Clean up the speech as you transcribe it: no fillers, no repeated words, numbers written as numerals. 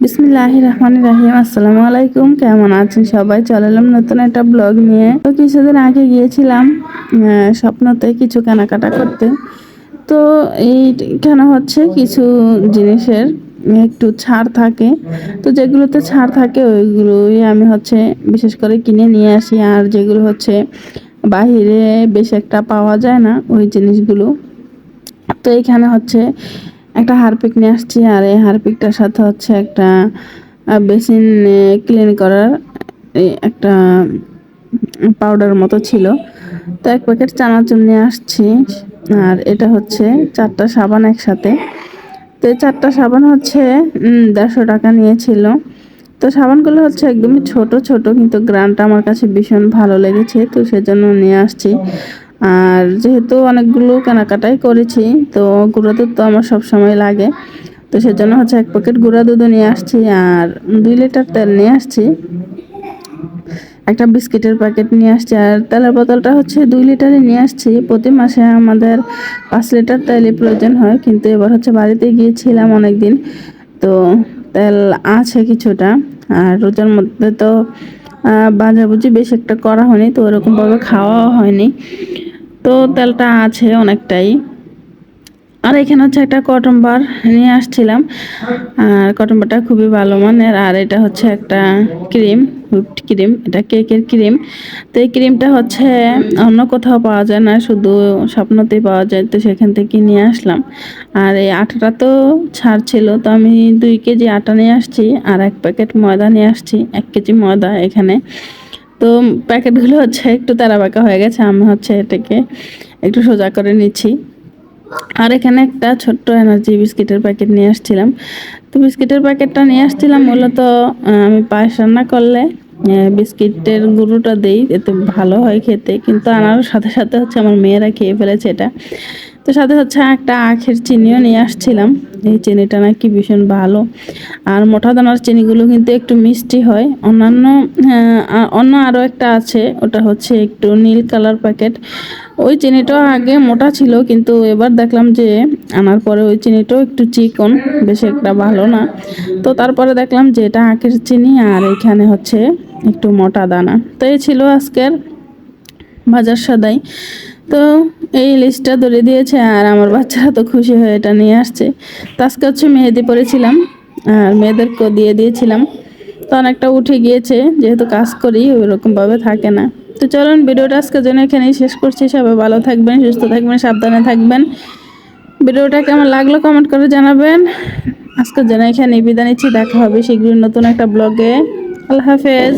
বিসমিল্লাহির রহমানির রহিম। আসসালামু আলাইকুম। কেমন আছেন সবাই? চলে এলাম নতুন একটা ব্লগ নিয়ে। তো কিছুদিন আগে গিয়েছিলাম স্বপ্নতে কিছু কেনাকাটা করতে। তো এইখানে হচ্ছে কিছু জিনিসের একটু ছাড় থাকে। তো যেগুলোতে ছাড় থাকে ওইগুলোই আমি হচ্ছে বিশেষ করে কিনে নিয়ে আসি। আর যেগুলো হচ্ছে বাহিরে বেশ একটা পাওয়া যায় না ওই জিনিসগুলো। তো এইখানে হচ্ছে একটা হারপিক নিয়ে আসছি। আর এই হারপিকটার সাথে হচ্ছে একটা বেসিন ক্লিন করার একটা পাউডার মতো ছিল। তো এক প্যাকেট চানাচুর নিয়ে আসছি। আর এটা হচ্ছে 4টা সাবান একসাথে। তো এই 4টা সাবান হচ্ছে 150 টাকা নিয়েছিল। তো সাবানগুলো হচ্ছে একদমই ছোট ছোট, কিন্তু গ্রামটা আমার কাছে ভীষণ ভালো লেগেছে, তো সেজন্য নিয়ে আসছি। আর যেহেতু অনেকগুলো কেনাকাটাই করেছি, তো গুঁড়া দুধ তো আমার সব সময় লাগে, তো সেজন্য হচ্ছে 1 প্যাকেট গুঁড়া দুধও নিয়ে আসছি। আর 2 লিটার তেল নিয়ে আসছি। একটা বিস্কিটের প্যাকেট নিয়ে আসছি। আর তেলের বোতলটা হচ্ছে 2 লিটারে নিয়ে আসছি। প্রতি মাসে আমাদের 5 লিটার তেলই প্রয়োজন হয়, কিন্তু এবার হচ্ছে বাড়িতে গিয়েছিলাম অনেক দিন, তো তেল আছে কিছুটা। আর রোজার মধ্যে তো ভাজাভুজি বেশ একটা করা হয়নি, তো ওরকমভাবে খাওয়াও হয়নি, তো তেলটা আছে অনেকটাই। আর এখানে হচ্ছে একটা কটন বার নিয়ে আসছিলাম। আর কটন বারটা খুবই ভালো মানের। আর এটা হচ্ছে একটা ক্রিম, হুইপড ক্রিম, এটা কেকের ক্রিম। তো এই ক্রিমটা হচ্ছে অন্য কোথাও পাওয়া যায় না, শুধু স্বপ্নতেই পাওয়া যায়, তো সেখান থেকে নিয়ে আসলাম। আর এই আটাটা তো ছাড় ছিল, তো আমি 2 কেজি আটা নিয়ে আসছি। আর 1 প্যাকেট ময়দা নিয়ে আসছি, 1 কেজি ময়দা এখানে। তো প্যাকেটগুলো হচ্ছে একটু তারাবাঁকা হয়ে গেছে, আমি হচ্ছে এটাকে একটু সোজা করে নিচ্ছি। আর এখানে একটা ছোট্ট এনার্জি বিস্কিটের প্যাকেট নিয়ে আসছিলাম। তো বিস্কিটের প্যাকেটটা নিয়ে আসছিলাম মূলত আমি পায়েস রান্না করলে বিস্কিটের গুঁড়োটা দেই, এতে ভালো হয় খেতে, কিন্তু আনার সাথে সাথে হচ্ছে আমার মেয়েরা খেয়ে ফেলেছে এটা। তো সাথে হচ্ছে একটা আখের চিনিও নিয়ে আসছিলাম। এই চিনিটা নাকি ভীষণ ভালো। আর মোটা দানার চিনিগুলো কিন্তু একটু মিষ্টি হয়। অন্য আরও একটা আছে, ওটা হচ্ছে একটু নীল কালার প্যাকেট। ওই চিনিটাও আগে মোটা ছিল, কিন্তু এবার দেখলাম যে আনার পরে ওই চিনিটাও একটু চিকন, বেশ একটা ভালো না। তো তারপরে দেখলাম যে এটা আখের চিনি, আর এখানে হচ্ছে একটু মোটা দানা। তো এই ছিল আজকের বাজার সদাই। তো এই লিস্টটা ধরে দিয়েছে, আর আমার বাচ্চারা তো খুশি হয়ে এটা নিয়ে আসছে। তো আজকে হচ্ছে মেহেদি পরেছিলাম, আর মেয়েদেরকেও দিয়ে দিয়েছিলাম। তো অনেকটা উঠে গিয়েছে, যেহেতু কাজ করি ওইরকমভাবে থাকে না। তো চলুন ভিডিওটা আজকের জন্য এখানেই শেষ করছি। সবাই ভালো থাকবেন, সুস্থ থাকবেন, সাবধানে থাকবেন। ভিডিওটা কেমন লাগলো কমেন্ট করে জানাবেন। আজকের জন্য এখানেই বিদায় নিচ্ছি। দেখা হবে শীঘ্রই নতুন একটা ব্লগে। আল্লাহ হাফেজ।